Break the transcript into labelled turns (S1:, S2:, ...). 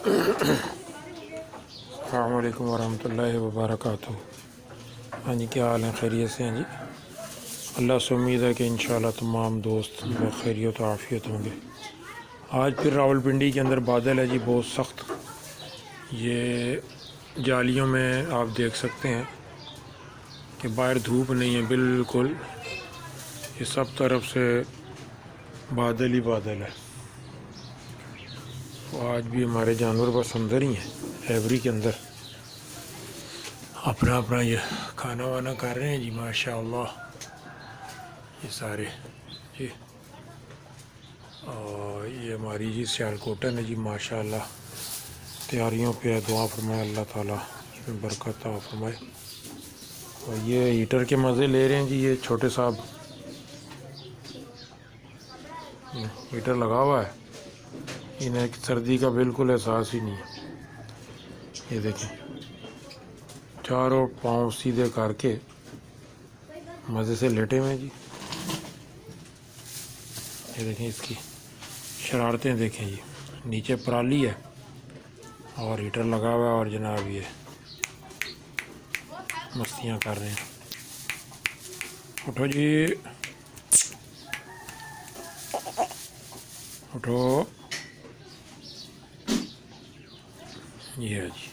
S1: अस्सलाम वालेकुम वरहमतुल्लाहि वबरकातुहू। हाँ जी, क्या हाल है? खैरियत से हैं जी? अल्लाह से उम्मीद है कि इंशाअल्लाह तमाम दोस्त खैरियत और आफ़ियत होंगे। आज फिर रावलपिंडी के अंदर बादल है जी, बहुत सख्त। ये जालियों में आप देख सकते हैं कि बाहर धूप नहीं है बिल्कुल, ये सब तरफ से बादल ही बादल है। तो आज भी हमारे जानवर बस अंदर ही हैं, एवरी के अंदर अपना अपना ये खाना वाना कर रहे हैं जी। माशाअल्लाह ये सारे जी। और ये हमारी जी सियालकोटन है जी, माशाअल्लाह तैयारियों पे है। दुआ फरमाए अल्लाह ताला इसमें बरकत अता फरमाए। और ये हीटर के मज़े ले रहे हैं जी, ये छोटे साहब। हीटर लगा हुआ है, इन्हें सर्दी का बिल्कुल एहसास ही नहीं है। ये देखें, चारों पाँव सीधे करके मज़े से लेटे हुए जी। ये देखें इसकी शरारतें देखें जी। नीचे पराली है और हीटर लगा हुआ है और जनाब ये मस्तियाँ कर रहे हैं। उठो जी, उठो। ये है जी।